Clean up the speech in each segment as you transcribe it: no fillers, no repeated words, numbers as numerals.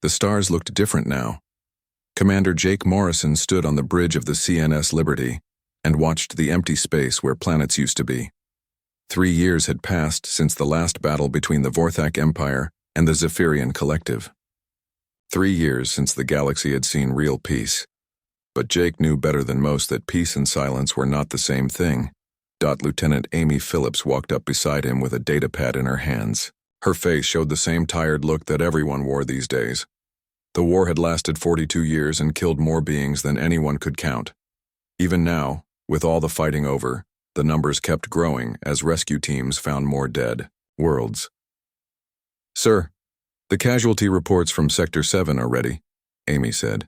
The stars looked different now. Commander Jake Morrison stood on the bridge of the CNS Liberty and watched the empty space where planets used to be. 3 years had passed since the last battle between the Vorthak Empire and the Zephyrian Collective. 3 years since the galaxy had seen real peace. But Jake knew better than most that peace and silence were not the same thing. Lieutenant Amy Phillips walked up beside him with a datapad in her hands. Her face showed the same tired look that everyone wore these days. The war had lasted 42 years and killed more beings than anyone could count. Even now, with all the fighting over, the numbers kept growing as rescue teams found more dead worlds. "Sir, the casualty reports from Sector 7 are ready," Amy said.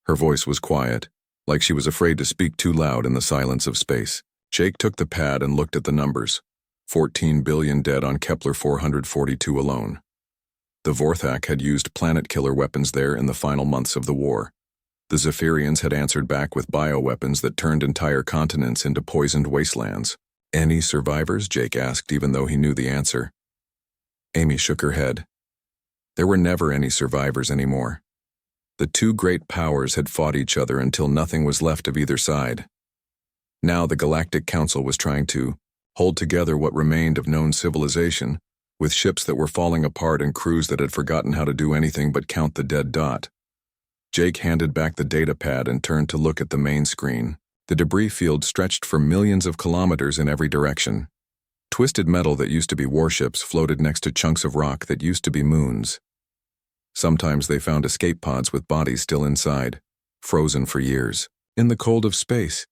Her voice was quiet, like she was afraid to speak too loud in the silence of space. Jake took the pad and looked at the numbers. 14 billion dead on Kepler 442 alone. The Vorthak had used planet-killer weapons there in the final months of the war. The Zephyrians had answered back with bioweapons that turned entire continents into poisoned wastelands. "Any survivors?" Jake asked, even though he knew the answer. Amy shook her head. There were never any survivors anymore. The two great powers had fought each other until nothing was left of either side. Now the Galactic Council was trying to hold together what remained of known civilization, with ships that were falling apart and crews that had forgotten how to do anything but count the dead dot. Jake handed back the datapad and turned to look at the main screen. The debris field stretched for millions of kilometers in every direction. Twisted metal that used to be warships floated next to chunks of rock that used to be moons. Sometimes they found escape pods with bodies still inside, frozen for years, in the cold of space.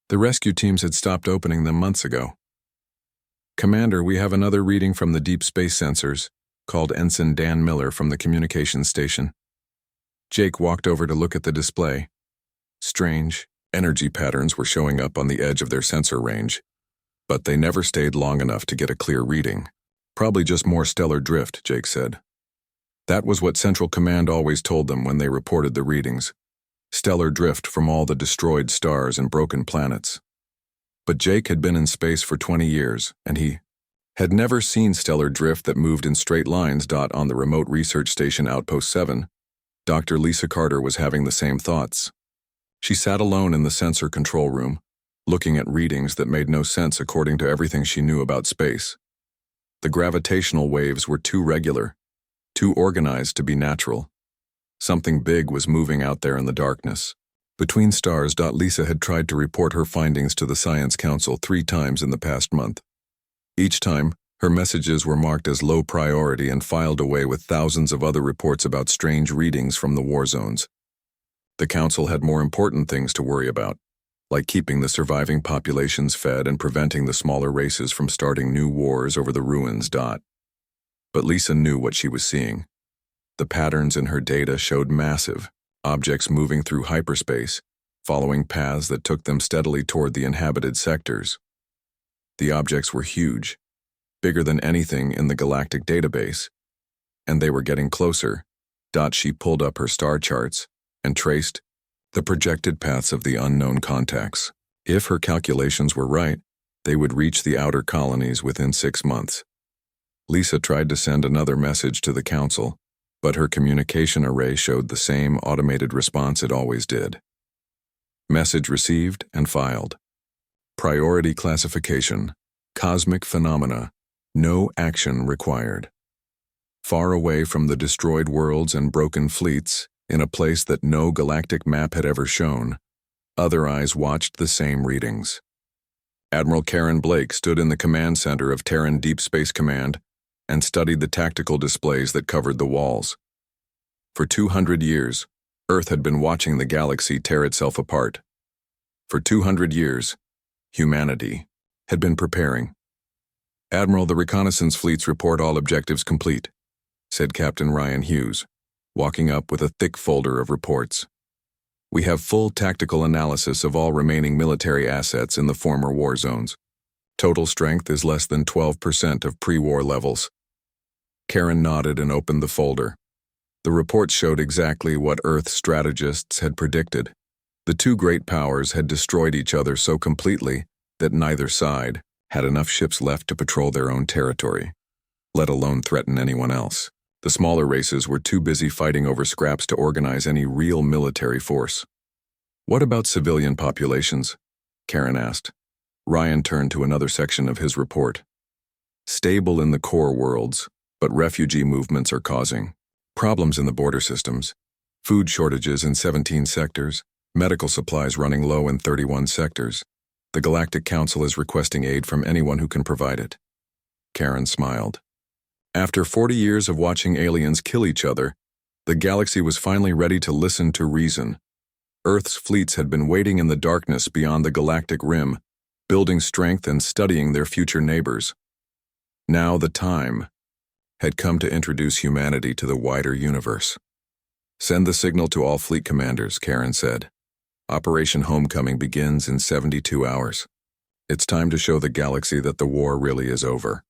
The rescue teams had stopped opening them months ago. "Commander, we have another reading from the deep space sensors," called Ensign Dan Miller from the communications station. Jake walked over to look at the display. Strange, energy patterns were showing up on the edge of their sensor range, but they never stayed long enough to get a clear reading. "Probably just more stellar drift," Jake said. That was what Central Command always told them when they reported the readings. Stellar drift from all the destroyed stars and broken planets. But Jake had been in space for 20 years, and he had never seen stellar drift that moved in straight lines. On the remote research station Outpost 7, Dr. Lisa Carter was having the same thoughts. She sat alone in the sensor control room, looking at readings that made no sense according to everything she knew about space. The gravitational waves were too regular, too organized to be natural. Something big was moving out there in the darkness. Between stars. Lisa had tried to report her findings to the Science Council 3 times in the past month. Each time, her messages were marked as low priority and filed away with thousands of other reports about strange readings from the war zones. The Council had more important things to worry about, like keeping the surviving populations fed and preventing the smaller races from starting new wars over the ruins. But Lisa knew what she was seeing. The patterns in her data showed massive objects moving through hyperspace, following paths that took them steadily toward the inhabited sectors. The objects were huge, bigger than anything in the galactic database, and they were getting closer. She pulled up her star charts and traced the projected paths of the unknown contacts. If her calculations were right, they would reach the outer colonies within 6 months. Lisa tried to send another message to the Council, but her communication array showed the same automated response it always did. Message received and filed. Priority classification. Cosmic phenomena. No action required. Far away from the destroyed worlds and broken fleets, in a place that no galactic map had ever shown, other eyes watched the same readings. Admiral Karen Blake stood in the command center of Terran Deep Space Command and studied the tactical displays that covered the walls. For 200 years, Earth had been watching the galaxy tear itself apart. For 200 years, humanity had been preparing. "Admiral, the reconnaissance fleets report all objectives complete," said Captain Ryan Hughes, walking up with a thick folder of reports. "We have full tactical analysis of all remaining military assets in the former war zones. Total strength is less than 12% of pre-war levels." Karen nodded and opened the folder. The report showed exactly what Earth strategists had predicted. The two great powers had destroyed each other so completely that neither side had enough ships left to patrol their own territory, let alone threaten anyone else. The smaller races were too busy fighting over scraps to organize any real military force. "What about civilian populations?" Karen asked. Ryan turned to another section of his report. "Stable in the core worlds, but refugee movements are causing problems in the border systems, food shortages in 17 sectors, medical supplies running low in 31 sectors. The Galactic Council is requesting aid from anyone who can provide it." Karen smiled. After 40 years of watching aliens kill each other, the galaxy was finally ready to listen to reason. Earth's fleets had been waiting in the darkness beyond the galactic rim, building strength and studying their future neighbors. Now the time had come to introduce humanity to the wider universe. "Send the signal to all fleet commanders," Karen said. "Operation Homecoming begins in 72 hours. It's time to show the galaxy that the war really is over."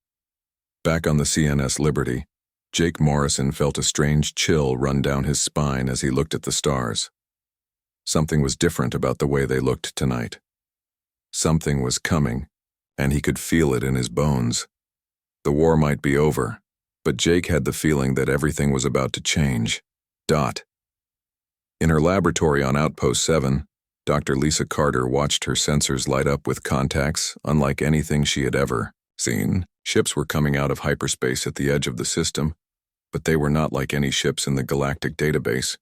Back on the CNS Liberty, Jake Morrison felt a strange chill run down his spine as he looked at the stars. Something was different about the way they looked tonight. Something was coming, and he could feel it in his bones. The war might be over, but Jake had the feeling that everything was about to change. In her laboratory on Outpost 7, Dr. Lisa Carter watched her sensors light up with contacts unlike anything she had ever seen. Ships were coming out of hyperspace at the edge of the system, but they were not like any ships in the galactic database.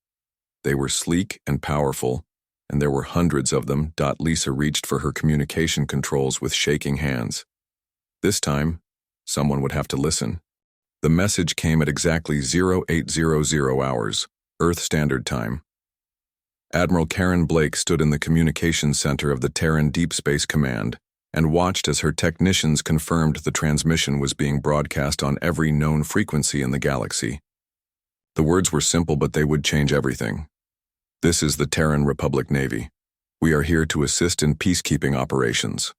They were sleek and powerful, and there were hundreds of them. Lisa reached for her communication controls with shaking hands. This time, someone would have to listen. The message came at exactly 0800 hours, Earth Standard Time. Admiral Karen Blake stood in the communications center of the Terran Deep Space Command and watched as her technicians confirmed the transmission was being broadcast on every known frequency in the galaxy. The words were simple, but they would change everything. "This is the Terran Republic Navy. We are here to assist in peacekeeping operations."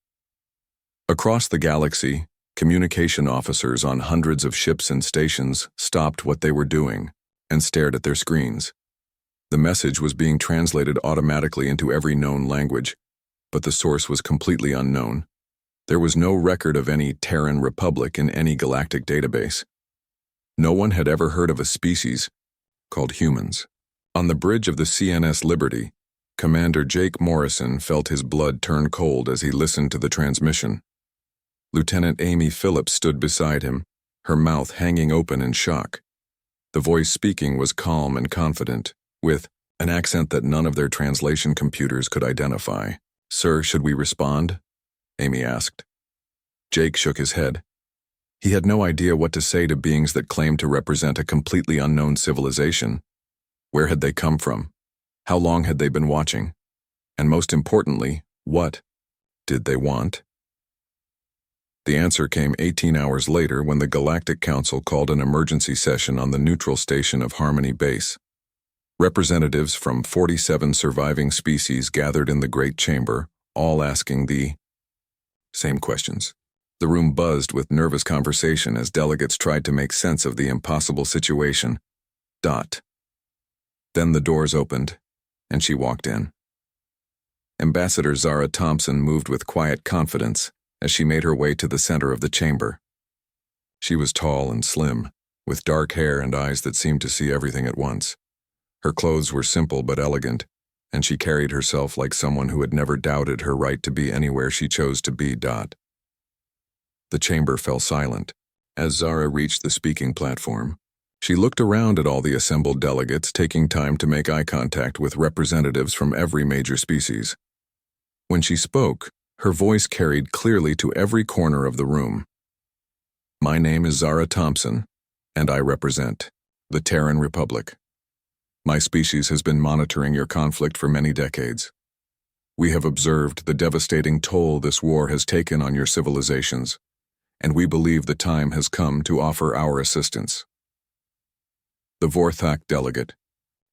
Across the galaxy, communication officers on hundreds of ships and stations stopped what they were doing and stared at their screens. The message was being translated automatically into every known language, but the source was completely unknown. There was no record of any Terran Republic in any galactic database. No one had ever heard of a species called humans. On the bridge of the CNS Liberty, Commander Jake Morrison felt his blood turn cold as he listened to the transmission. Lieutenant Amy Phillips stood beside him, her mouth hanging open in shock. The voice speaking was calm and confident, with an accent that none of their translation computers could identify. "Sir, should we respond?" Amy asked. Jake shook his head. He had no idea what to say to beings that claimed to represent a completely unknown civilization. Where had they come from? How long had they been watching? And most importantly, what did they want? The answer came 18 hours later when the Galactic Council called an emergency session on the neutral station of Harmony Base. Representatives from 47 surviving species gathered in the Great Chamber, all asking the same questions. The room buzzed with nervous conversation as delegates tried to make sense of the impossible situation. Then the doors opened, and she walked in. Ambassador Zara Thompson moved with quiet confidence as she made her way to the center of the chamber. She was tall and slim, with dark hair and eyes that seemed to see everything at once. Her clothes were simple but elegant, and she carried herself like someone who had never doubted her right to be anywhere she chose to be. The chamber fell silent. As Zara reached the speaking platform, she looked around at all the assembled delegates, taking time to make eye contact with representatives from every major species. When she spoke, her voice carried clearly to every corner of the room. "My name is Zara Thompson, and I represent the Terran Republic. My species has been monitoring your conflict for many decades. We have observed the devastating toll this war has taken on your civilizations, and we believe the time has come to offer our assistance." The Vorthak delegate,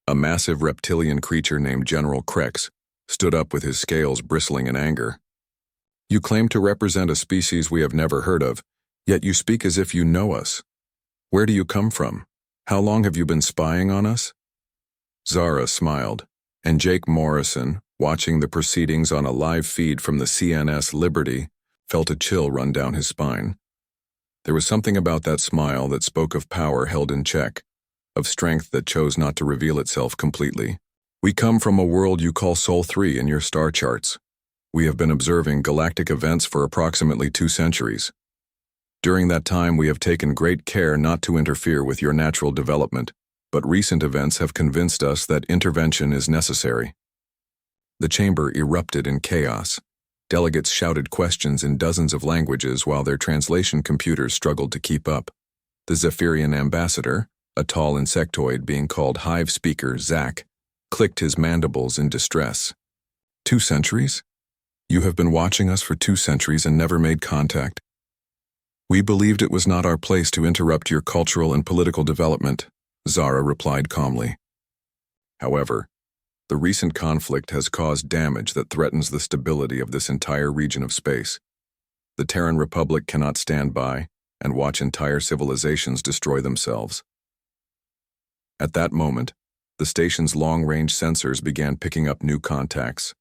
a massive reptilian creature named General Krex, stood up with his scales bristling in anger. "You claim to represent a species we have never heard of, yet you speak as if you know us. Where do you come from? How long have you been spying on us?" Zara smiled, and Jake Morrison, watching the proceedings on a live feed from the CNS Liberty, felt a chill run down his spine. There was something about that smile that spoke of power held in check, of strength that chose not to reveal itself completely. We come from a world you call Sol 3 in your star charts. We have been observing galactic events for approximately 2 centuries. During that time, we have taken great care not to interfere with your natural development, but recent events have convinced us that intervention is necessary. The chamber erupted in chaos. Delegates shouted questions in dozens of languages while their translation computers struggled to keep up. The Zephyrian ambassador, a tall insectoid being called Hive Speaker Zach, clicked his mandibles in distress. 2 centuries? You have been watching us for 2 centuries and never made contact. We believed it was not our place to interrupt your cultural and political development, Zara replied calmly. However, the recent conflict has caused damage that threatens the stability of this entire region of space. The Terran Republic cannot stand by and watch entire civilizations destroy themselves. At that moment, the station's long-range sensors began picking up new contacts.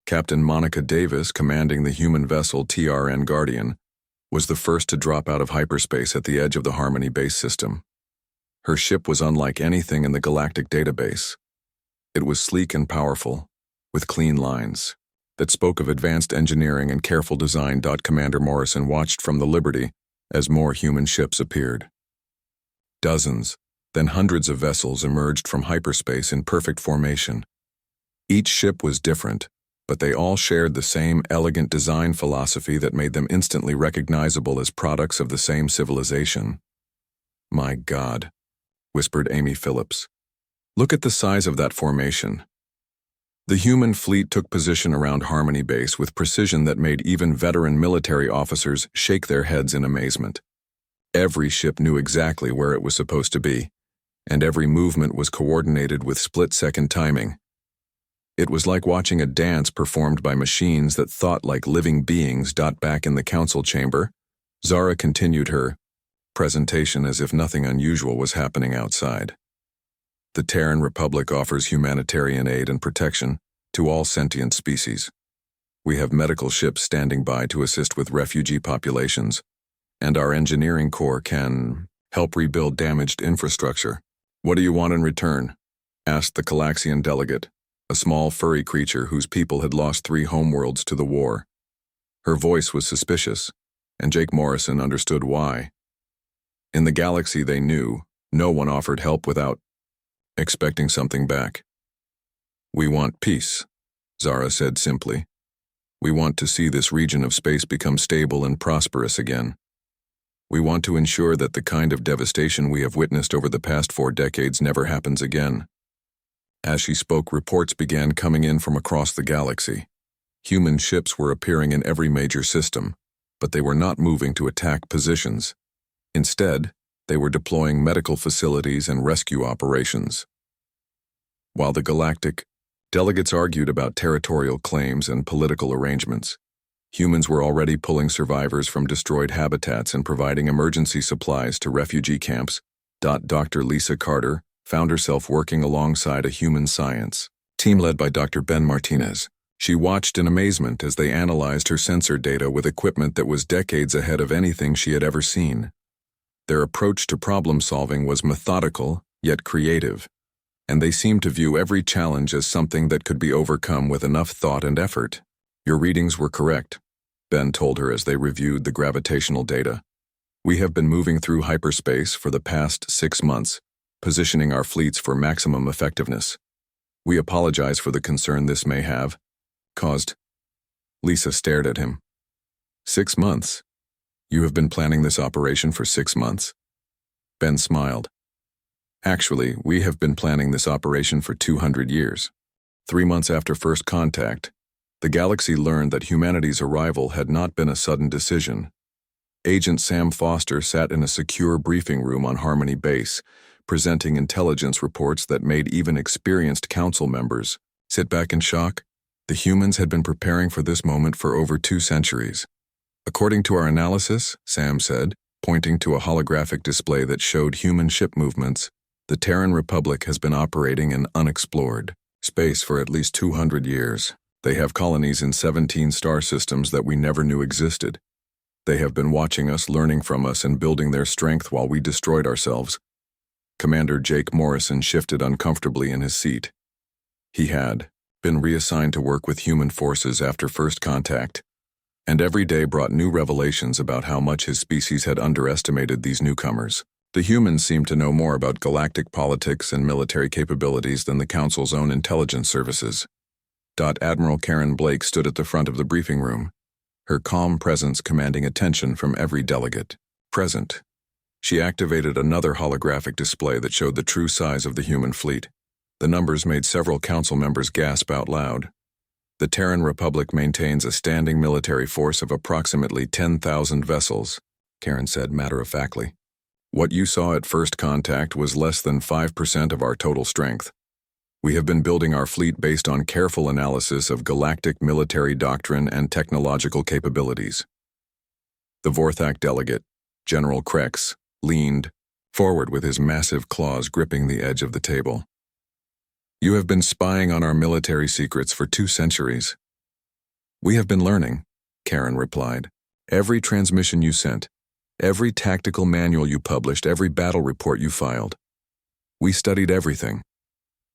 Captain Monica Davis, commanding the human vessel TRN Guardian, was the first to drop out of hyperspace at the edge of the Harmony base system. Her ship was unlike anything in the galactic database. It was sleek and powerful, with clean lines, that spoke of advanced engineering and careful design. Commander Morrison watched from the Liberty as more human ships appeared. Dozens, then hundreds of vessels emerged from hyperspace in perfect formation. Each ship was different, but they all shared the same elegant design philosophy that made them instantly recognizable as products of the same civilization. "My God," whispered Amy Phillips. "Look at the size of that formation." The human fleet took position around Harmony Base with precision that made even veteran military officers shake their heads in amazement. Every ship knew exactly where it was supposed to be, and every movement was coordinated with split-second timing. It was like watching a dance performed by machines that thought like living beings. Back in the council chamber, Zara continued her presentation as if nothing unusual was happening outside. The Terran Republic offers humanitarian aid and protection to all sentient species. We have medical ships standing by to assist with refugee populations, and our engineering corps can help rebuild damaged infrastructure. "What do you want in return?" asked the Calaxian delegate, a small furry creature whose people had lost 3 homeworlds to the war. Her voice was suspicious, and Jake Morrison understood why. In the galaxy they knew, no one offered help without expecting something back. "We want peace," Zara said simply. "We want to see this region of space become stable and prosperous again. We want to ensure that the kind of devastation we have witnessed over the past 4 decades never happens again." As she spoke, reports began coming in from across the galaxy. Human ships were appearing in every major system, but they were not moving to attack positions. Instead, they were deploying medical facilities and rescue operations. While the galactic delegates argued about territorial claims and political arrangements, humans were already pulling survivors from destroyed habitats and providing emergency supplies to refugee camps. Dr. Lisa Carter found herself working alongside a human science team led by Dr. Ben Martinez. She watched in amazement as they analyzed her sensor data with equipment that was decades ahead of anything she had ever seen. Their approach to problem-solving was methodical, yet creative, and they seemed to view every challenge as something that could be overcome with enough thought and effort. "Your readings were correct," Ben told her as they reviewed the gravitational data. "We have been moving through hyperspace for the past 6 months, positioning our fleets for maximum effectiveness. We apologize for the concern this may have caused." Lisa stared at him. 6 months? You have been planning this operation for 6 months? Ben smiled. "Actually, we have been planning this operation for 200 years. 3 months after first contact, the galaxy learned that humanity's arrival had not been a sudden decision. Agent Sam Foster sat in a secure briefing room on Harmony Base, presenting intelligence reports that made even experienced council members sit back in shock. The humans had been preparing for this moment for over 2 centuries. "According to our analysis," Sam said, pointing to a holographic display that showed human ship movements, "the Terran Republic has been operating in unexplored space for at least 200 years. They have colonies in 17 star systems that we never knew existed. They have been watching us, learning from us, and building their strength while we destroyed ourselves." Commander Jake Morrison shifted uncomfortably in his seat. He had been reassigned to work with human forces after first contact, and every day brought new revelations about how much his species had underestimated these newcomers. The humans seemed to know more about galactic politics and military capabilities than the Council's own intelligence services. Admiral Karen Blake stood at the front of the briefing room, her calm presence commanding attention from every delegate present. She activated another holographic display that showed the true size of the human fleet. The numbers made several council members gasp out loud. The Terran Republic maintains a standing military force of approximately 10,000 vessels, Karen said matter-of-factly. What you saw at first contact was less than 5% of our total strength. We have been building our fleet based on careful analysis of galactic military doctrine and technological capabilities. The Vorthak delegate, General Krex, leaned forward with his massive claws gripping the edge of the table. You have been spying on our military secrets for 2 centuries. We have been learning, Karen replied. Every transmission you sent, every tactical manual you published, every battle report you filed. We studied everything.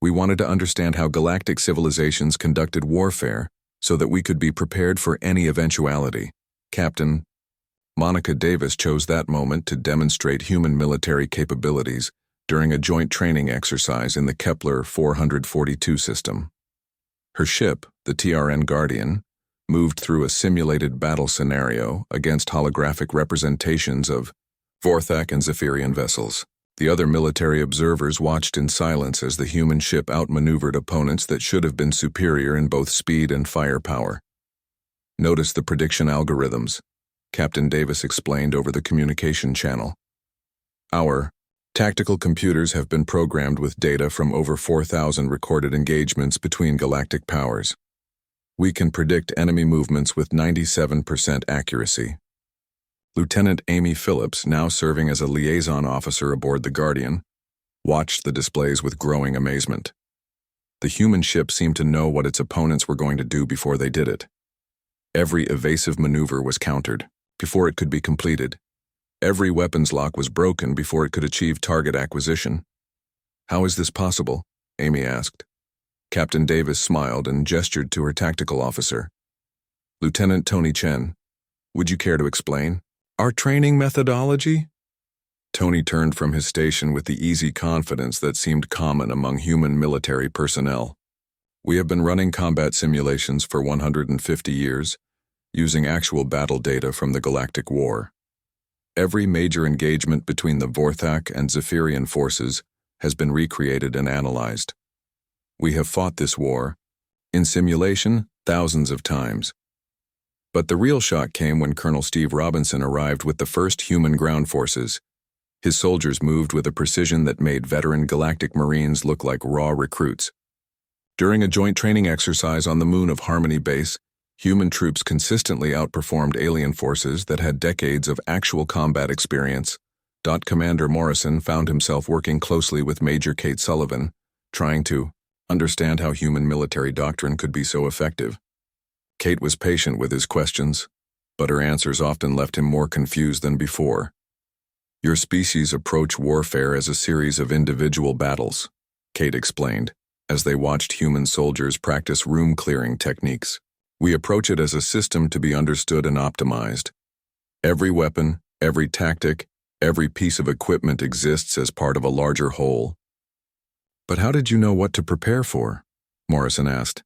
We wanted to understand how galactic civilizations conducted warfare so that we could be prepared for any eventuality. Captain Monica Davis chose that moment to demonstrate human military capabilities during a joint training exercise in the Kepler 442 system. Her ship, the TRN Guardian, moved through a simulated battle scenario against holographic representations of Vorthak and Zephyrian vessels. The other military observers watched in silence as the human ship outmaneuvered opponents that should have been superior in both speed and firepower. Notice the prediction algorithms, Captain Davis explained over the communication channel. Our tactical computers have been programmed with data from over 4,000 recorded engagements between galactic powers. We can predict enemy movements with 97% accuracy. Lieutenant Amy Phillips, now serving as a liaison officer aboard the Guardian, watched the displays with growing amazement. The human ship seemed to know what its opponents were going to do before they did it. Every evasive maneuver was countered before it could be completed. Every weapons lock was broken before it could achieve target acquisition. How is this possible? Amy asked. Captain Davis smiled and gestured to her tactical officer. Lieutenant Tony Chen, would you care to explain? Our training methodology? Tony turned from his station with the easy confidence that seemed common among human military personnel. We have been running combat simulations for 150 years, using actual battle data from the Galactic War. Every major engagement between the Vorthak and Zephyrian forces has been recreated and analyzed. We have fought this war, in simulation, thousands of times. But the real shock came when Colonel Steve Robinson arrived with the first human ground forces. His soldiers moved with a precision that made veteran Galactic Marines look like raw recruits. During a joint training exercise on the moon of Harmony Base, human troops consistently outperformed alien forces that had decades of actual combat experience. Commander Morrison found himself working closely with Major Kate Sullivan, trying to understand how human military doctrine could be so effective. Kate was patient with his questions, but her answers often left him more confused than before. Your species approach warfare as a series of individual battles, Kate explained, as they watched human soldiers practice room-clearing techniques. We approach it as a system to be understood and optimized. Every weapon, every tactic, every piece of equipment exists as part of a larger whole. But how did you know what to prepare for? Morrison asked.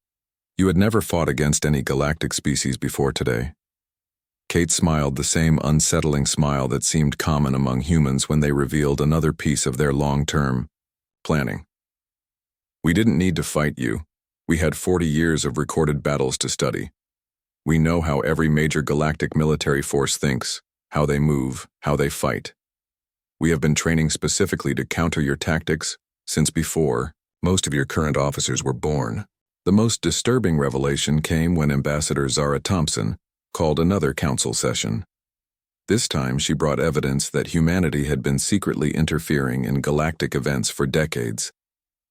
You had never fought against any galactic species before today. Kate smiled the same unsettling smile that seemed common among humans when they revealed another piece of their long-term planning. We didn't need to fight you. We had 40 years of recorded battles to study. We know how every major galactic military force thinks, how they move, how they fight. We have been training specifically to counter your tactics since before most of your current officers were born. The most disturbing revelation came when Ambassador Zara Thompson called another council session. This time she brought evidence that humanity had been secretly interfering in galactic events for decades.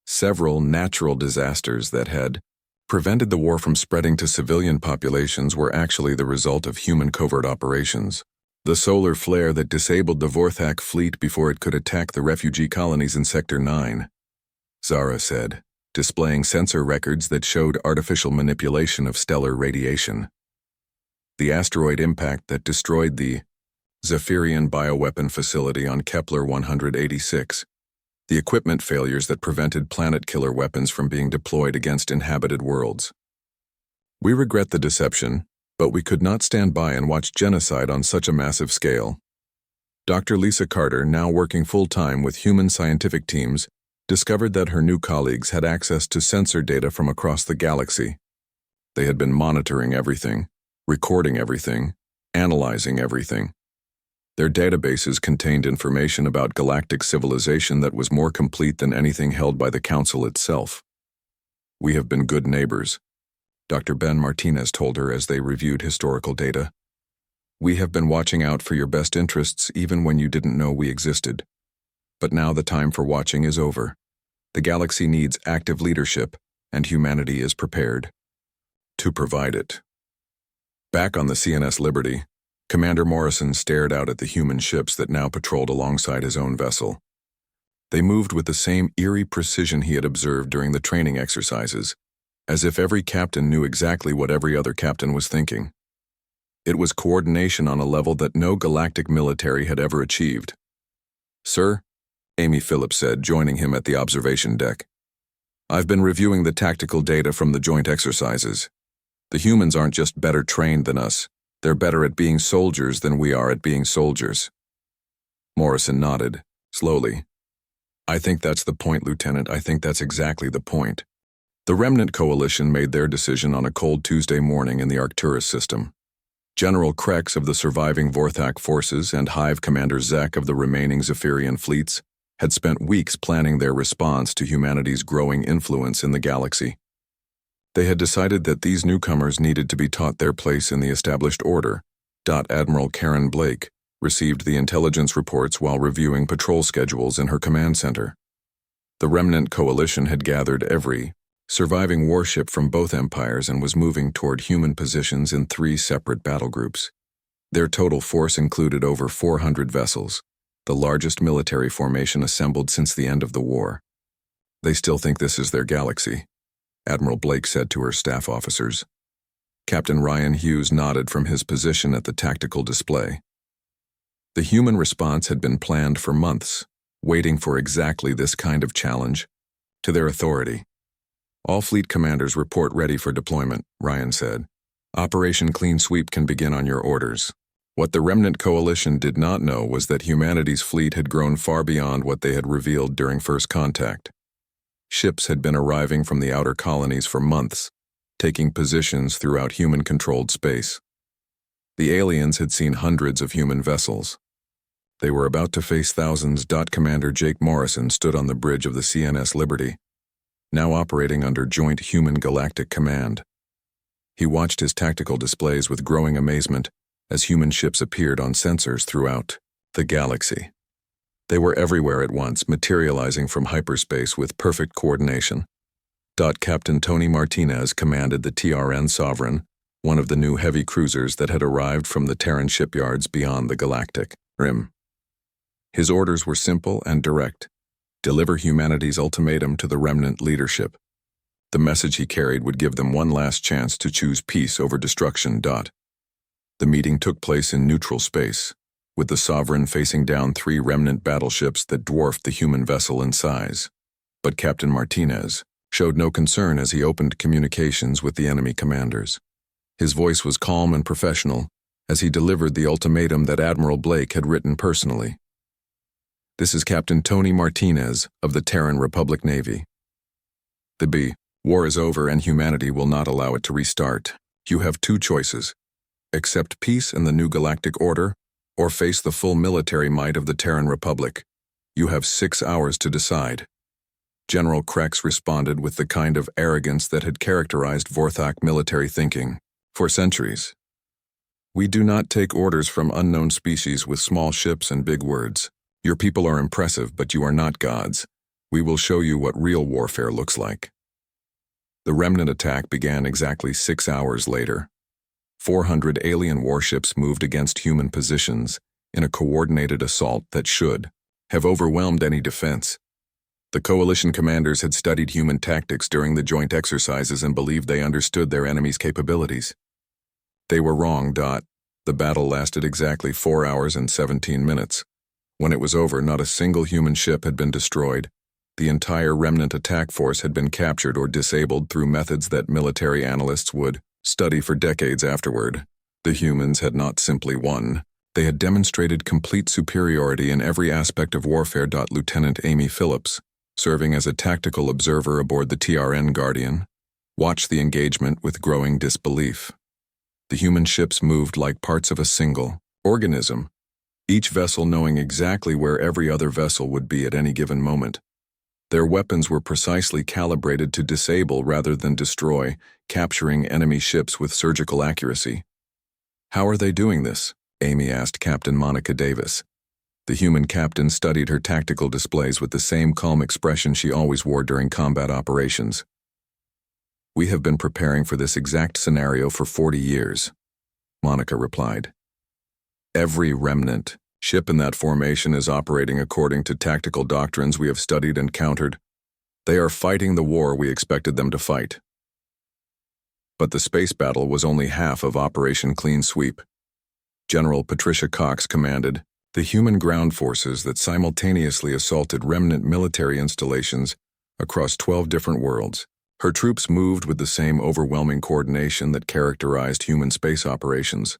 Several natural disasters that had prevented the war from spreading to civilian populations were actually the result of human covert operations. The solar flare that disabled the Vorthak fleet before it could attack the refugee colonies in Sector 9, Zara said, displaying sensor records that showed artificial manipulation of stellar radiation. The asteroid impact that destroyed the Zephyrian bioweapon facility on Kepler 186. The equipment failures that prevented planet-killer weapons from being deployed against inhabited worlds. We regret the deception, but we could not stand by and watch genocide on such a massive scale. Dr. Lisa Carter, now working full-time with human scientific teams, discovered that her new colleagues had access to sensor data from across the galaxy. They had been monitoring everything, recording everything, analyzing everything. Their databases contained information about galactic civilization that was more complete than anything held by the Council itself. We have been good neighbors, Dr. Ben Martinez told her as they reviewed historical data. We have been watching out for your best interests even when you didn't know we existed. But now the time for watching is over. The galaxy needs active leadership, and humanity is prepared to provide it. Back on the CNS Liberty, Commander Morrison stared out at the human ships that now patrolled alongside his own vessel. They moved with the same eerie precision he had observed during the training exercises, as if every captain knew exactly what every other captain was thinking. It was coordination on a level that no galactic military had ever achieved. "Sir," Amy Phillips said, joining him at the observation deck. "I've been reviewing the tactical data from the joint exercises. The humans aren't just better trained than us, they're better at being soldiers than we are at being soldiers." Morrison nodded, slowly. "I think that's the point, Lieutenant. I think that's exactly the point." The Remnant Coalition made their decision on a cold Tuesday morning in the Arcturus system. General Krex of the surviving Vorthak forces and Hive Commander Zek of the remaining Zephyrian fleets had spent weeks planning their response to humanity's growing influence in the galaxy. They had decided that these newcomers needed to be taught their place in the established order. Admiral Karen Blake received the intelligence reports while reviewing patrol schedules in her command center. The Remnant Coalition had gathered every surviving warship from both empires and was moving toward human positions in 3 separate battle groups. Their total force included over 400 vessels, the largest military formation assembled since the end of the war. "They still think this is their galaxy," Admiral Blake said to her staff officers. Captain Ryan Hughes nodded from his position at the tactical display. The human response had been planned for months, waiting for exactly this kind of challenge. To their authority. "All fleet commanders report ready for deployment," Ryan said. "Operation Clean Sweep can begin on your orders." What the Remnant Coalition did not know was that humanity's fleet had grown far beyond what they had revealed during first contact. Ships had been arriving from the outer colonies for months, taking positions throughout human-controlled space. The aliens had seen hundreds of human vessels. They were about to face thousands. Commander Jake Morrison stood on the bridge of the CNS Liberty, now operating under Joint Human Galactic Command. He watched his tactical displays with growing amazement as human ships appeared on sensors throughout the galaxy. They were everywhere at once, materializing from hyperspace with perfect coordination. Captain Tony Martinez commanded the TRN Sovereign, one of the new heavy cruisers that had arrived from the Terran shipyards beyond the galactic rim. His orders were simple and direct. Deliver humanity's ultimatum to the Remnant leadership. The message he carried would give them one last chance to choose peace over destruction. The meeting took place in neutral space, with the Sovereign facing down 3 Remnant battleships that dwarfed the human vessel in size. But Captain Martinez showed no concern as he opened communications with the enemy commanders. His voice was calm and professional as he delivered the ultimatum that Admiral Blake had written personally. "This is Captain Tony Martinez of the Terran Republic Navy. The war is over and humanity will not allow it to restart. You have 2 choices. Accept peace and the new galactic order, or face the full military might of the Terran Republic. You have 6 hours to decide." General Krex responded with the kind of arrogance that had characterized Vorthak military thinking for centuries. "We do not take orders from unknown species with small ships and big words. Your people are impressive, but you are not gods. We will show you what real warfare looks like." The Remnant attack began exactly 6 hours later. 400 alien warships moved against human positions in a coordinated assault that should have overwhelmed any defense. The coalition commanders had studied human tactics during the joint exercises and believed they understood their enemy's capabilities. They were wrong. The battle lasted exactly 4 hours and 17 minutes. When it was over, not a single human ship had been destroyed. The entire remnant attack force had been captured or disabled through methods that military analysts would study for decades afterward. The humans had not simply won. They had demonstrated complete superiority in every aspect of warfare. Lieutenant Amy Phillips, serving as a tactical observer aboard the TRN Guardian, watched the engagement with growing disbelief. The human ships moved like parts of a single organism, each vessel knowing exactly where every other vessel would be at any given moment. Their weapons were precisely calibrated to disable rather than destroy, capturing enemy ships with surgical accuracy. "How are they doing this?" Amy asked Captain Monica Davis. The human captain studied her tactical displays with the same calm expression she always wore during combat operations. "We have been preparing for this exact scenario for 40 years, Monica replied. "Every remnant ship in that formation is operating according to tactical doctrines we have studied and countered. They are fighting the war we expected them to fight." But the space battle was only half of Operation Clean Sweep. General Patricia Cox commanded the human ground forces that simultaneously assaulted remnant military installations across 12 different worlds. Her troops moved with the same overwhelming coordination that characterized human space operations,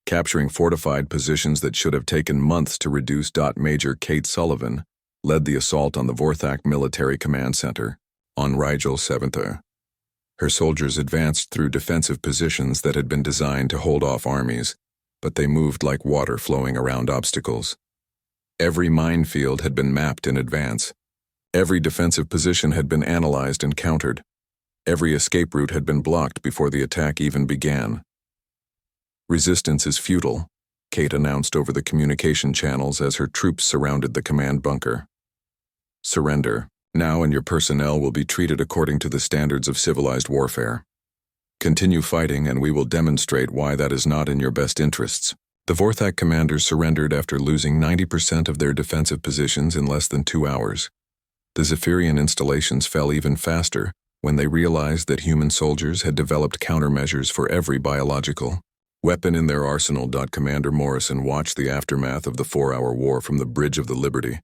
capturing fortified positions that should have taken months to reduce. Major Kate Sullivan led the assault on the Vorthak Military Command Center on Rigel 7th. Her soldiers advanced through defensive positions that had been designed to hold off armies, but they moved like water flowing around obstacles. Every minefield had been mapped in advance. Every defensive position had been analyzed and countered. Every escape route had been blocked before the attack even began. "Resistance is futile," Kate announced over the communication channels as her troops surrounded the command bunker. "Surrender now, and your personnel will be treated according to the standards of civilized warfare. Continue fighting, and we will demonstrate why that is not in your best interests." The Vorthak commanders surrendered after losing 90% of their defensive positions in less than 2 hours. The Zephyrian installations fell even faster when they realized that human soldiers had developed countermeasures for every biological weapon in their arsenal. Commander Morrison watched the aftermath of the 4-hour war from the Bridge of the Liberty,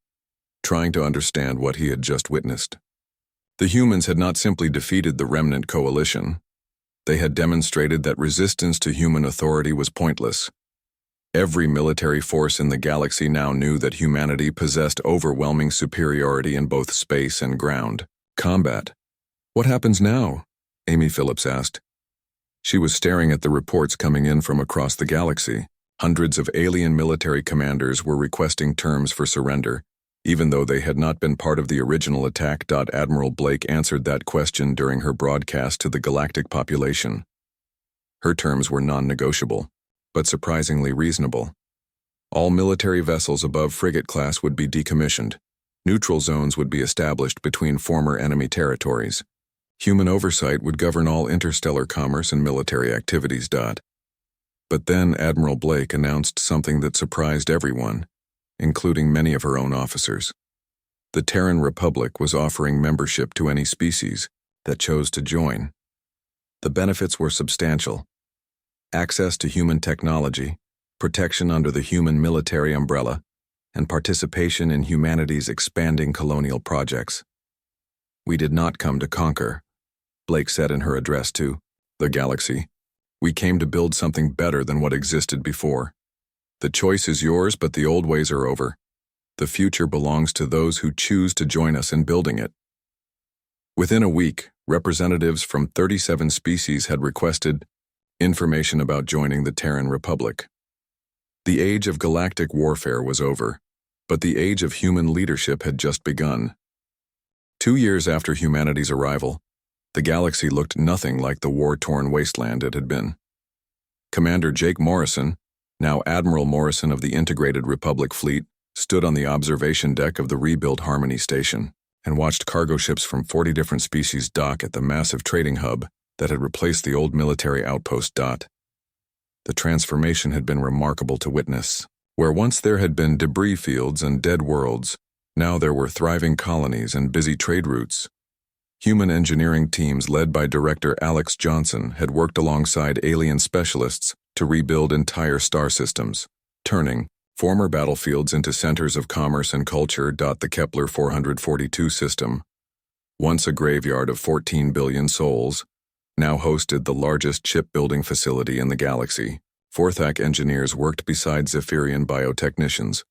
trying to understand what he had just witnessed. The humans had not simply defeated the remnant coalition. They had demonstrated that resistance to human authority was pointless. Every military force in the galaxy now knew that humanity possessed overwhelming superiority in both space and ground combat. "What happens now?" Amy Phillips asked. She was staring at the reports coming in from across the galaxy. Hundreds of alien military commanders were requesting terms for surrender, even though they had not been part of the original attack. Admiral Blake answered that question during her broadcast to the galactic population. Her terms were non-negotiable, but surprisingly reasonable. All military vessels above frigate class would be decommissioned. Neutral zones would be established between former enemy territories. Human oversight would govern all interstellar commerce and military activities. But then Admiral Blake announced something that surprised everyone, including many of her own officers. The Terran Republic was offering membership to any species that chose to join. The benefits were substantial: access to human technology, protection under the human military umbrella, and participation in humanity's expanding colonial projects. "We did not come to conquer," Blake said in her address to the galaxy. "We came to build something better than what existed before. The choice is yours, but the old ways are over. The future belongs to those who choose to join us in building it." Within a week, representatives from 37 species had requested information about joining the Terran Republic. The age of galactic warfare was over, but the age of human leadership had just begun. 2 years after humanity's arrival, the galaxy looked nothing like the war-torn wasteland it had been. Commander Jake Morrison, now Admiral Morrison of the Integrated Republic Fleet, stood on the observation deck of the rebuilt Harmony Station and watched cargo ships from 40 different species dock at the massive trading hub that had replaced the old military outpost. The transformation had been remarkable to witness. Where once there had been debris fields and dead worlds, now there were thriving colonies and busy trade routes. Human engineering teams led by director Alex Johnson had worked alongside alien specialists to rebuild entire star systems, turning former battlefields into centers of commerce and culture. The Kepler 442 system, once a graveyard of 14 billion souls, now hosted the largest shipbuilding facility in the galaxy. Forthak engineers worked beside Zephyrian biotechnicians,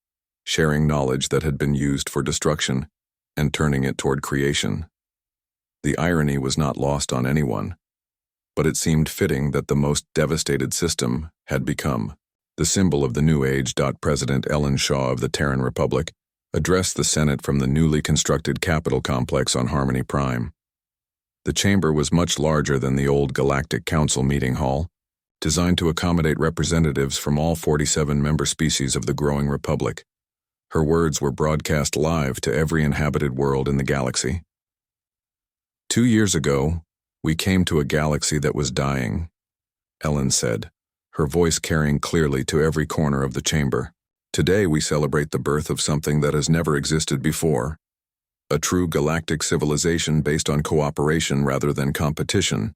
sharing knowledge that had been used for destruction and turning it toward creation. The irony was not lost on anyone, but it seemed fitting that the most devastated system had become the symbol of the new age. President Ellen Shaw of the Terran Republic addressed the Senate from the newly constructed Capitol complex on Harmony Prime. The chamber was much larger than the old Galactic Council meeting hall, designed to accommodate representatives from all 47 member species of the growing Republic. Her words were broadcast live to every inhabited world in the galaxy. 2 years ago, we came to a galaxy that was dying, Ellen said, her voice carrying clearly to every corner of the chamber. Today we celebrate the birth of something that has never existed before, a true galactic civilization based on cooperation rather than competition,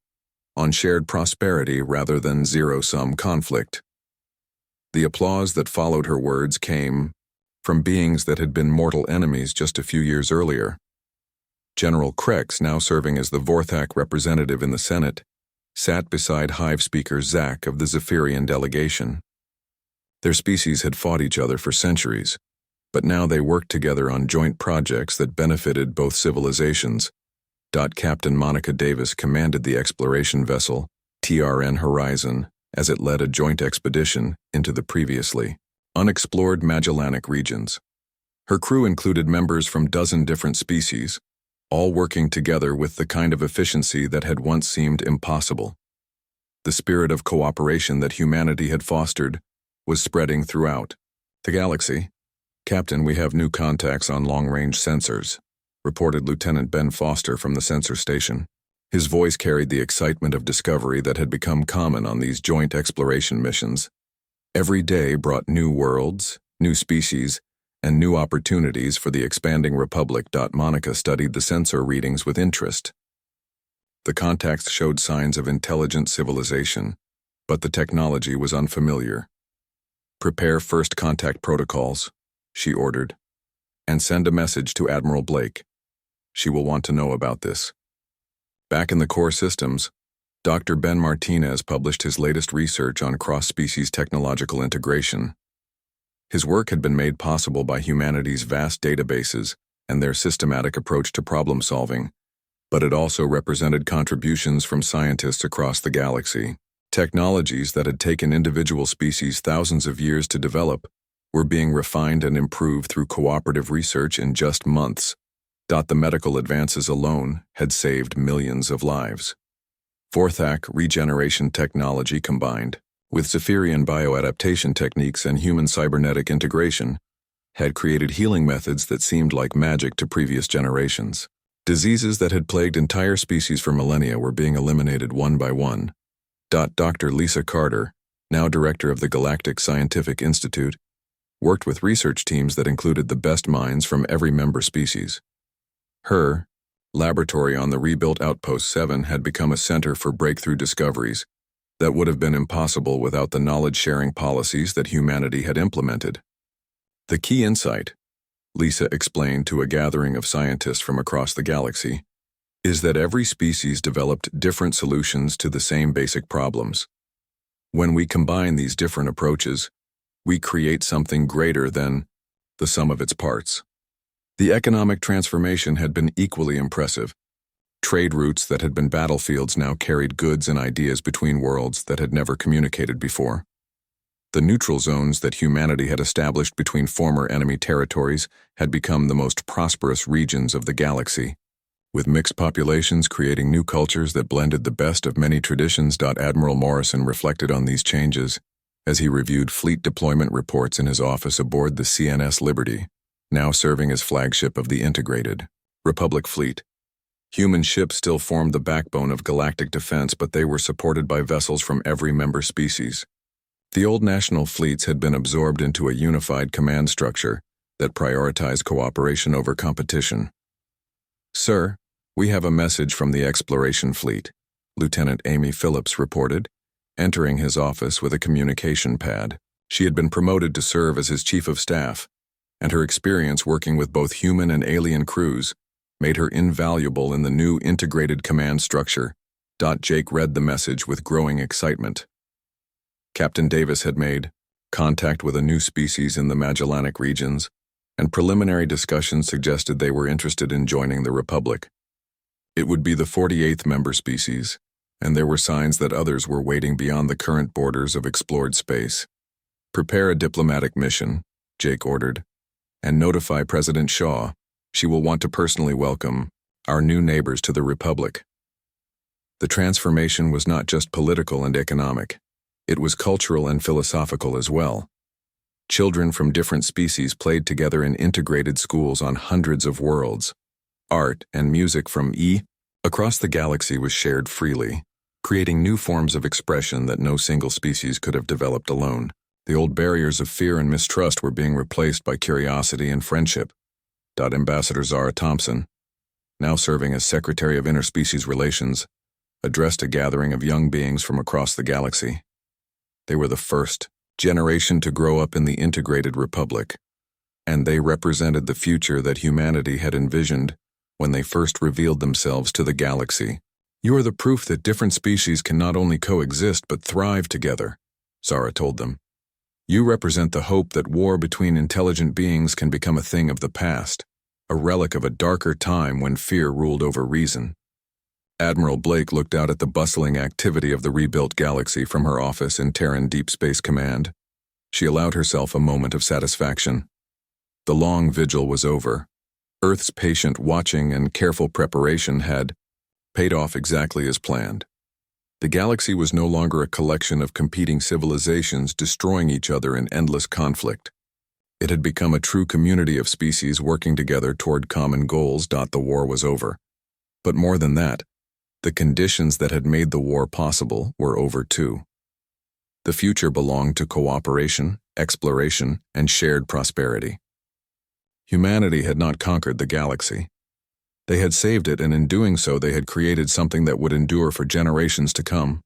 on shared prosperity rather than zero-sum conflict. The applause that followed her words came from beings that had been mortal enemies just a few years earlier. General Krex, now serving as the Vorthak representative in the Senate, sat beside Hive Speaker Zach of the Zephyrian delegation. Their species had fought each other for centuries, but now they worked together on joint projects that benefited both civilizations. Captain Monica Davis commanded the exploration vessel, TRN Horizon, as it led a joint expedition into the previously unexplored Magellanic regions. Her crew included members from 12 different species, all working together with the kind of efficiency that had once seemed impossible. The spirit of cooperation that humanity had fostered was spreading throughout the galaxy. Captain, we have new contacts on long-range sensors, reported Lieutenant Ben Foster from the sensor station. His voice carried the excitement of discovery that had become common on these joint exploration missions. Every day brought new worlds, new species, and new opportunities for the expanding Republic. Monica studied the sensor readings with interest. The contacts showed signs of intelligent civilization, but the technology was unfamiliar. Prepare first contact protocols, she ordered, and send a message to Admiral Blake. She will want to know about this. Back in the core systems, Dr. Ben Martinez published his latest research on cross-species technological integration. His work had been made possible by humanity's vast databases and their systematic approach to problem-solving, but it also represented contributions from scientists across the galaxy. Technologies that had taken individual species thousands of years to develop were being refined and improved through cooperative research in just months. The medical advances alone had saved millions of lives. Vorthak regeneration technology combined with Zephyrian bioadaptation techniques and human cybernetic integration had created healing methods that seemed like magic to previous generations. Diseases that had plagued entire species for millennia were being eliminated one by one. Dr. Lisa Carter, now director of the Galactic Scientific Institute, worked with research teams that included the best minds from every member species. Her laboratory on the rebuilt Outpost 7 had become a center for breakthrough discoveries that would have been impossible without the knowledge-sharing policies that humanity had implemented. The key insight, Lisa explained to a gathering of scientists from across the galaxy, is that every species developed different solutions to the same basic problems. When we combine these different approaches, we create something greater than the sum of its parts. The economic transformation had been equally impressive. Trade routes that had been battlefields now carried goods and ideas between worlds that had never communicated before. The neutral zones that humanity had established between former enemy territories had become the most prosperous regions of the galaxy, with mixed populations creating new cultures that blended the best of many traditions. Admiral Morrison reflected on these changes as he reviewed fleet deployment reports in his office aboard the CNS Liberty, now serving as flagship of the integrated Republic fleet. Human ships still formed the backbone of galactic defense, but they were supported by vessels from every member species. The old national fleets had been absorbed into a unified command structure that prioritized cooperation over competition. "Sir, we have a message from the exploration fleet," Lieutenant Amy Phillips reported, entering his office with a communication pad. She had been promoted to serve as his chief of staff, and her experience working with both human and alien crews made her invaluable in the new integrated command structure. Jake read the message with growing excitement. Captain Davis had made contact with a new species in the Magellanic regions, and preliminary discussions suggested they were interested in joining the Republic. It would be the 48th member species, and there were signs that others were waiting beyond the current borders of explored space. "Prepare a diplomatic mission," Jake ordered, "and notify President Shaw. She will want to personally welcome our new neighbors to the Republic." The transformation was not just political and economic. It was cultural and philosophical as well. Children from different species played together in integrated schools on hundreds of worlds. Art and music from across the galaxy was shared freely, creating new forms of expression that no single species could have developed alone. The old barriers of fear and mistrust were being replaced by curiosity and friendship. Ambassador Zara Thompson, now serving as Secretary of Interspecies Relations, addressed a gathering of young beings from across the galaxy. They were the first generation to grow up in the integrated Republic, and they represented the future that humanity had envisioned when they first revealed themselves to the galaxy. "You are the proof that different species can not only coexist but thrive together," Zara told them. "You represent the hope that war between intelligent beings can become a thing of the past, a relic of a darker time when fear ruled over reason." Admiral Blake looked out at the bustling activity of the rebuilt galaxy from her office in Terran Deep Space Command. She allowed herself a moment of satisfaction. The long vigil was over. Earth's patient watching and careful preparation had paid off exactly as planned. The galaxy was no longer a collection of competing civilizations destroying each other in endless conflict. It had become a true community of species working together toward common goals. The war was over. But more than that, the conditions that had made the war possible were over too. The future belonged to cooperation, exploration, and shared prosperity. Humanity had not conquered the galaxy. They had saved it, and in doing so they had created something that would endure for generations to come.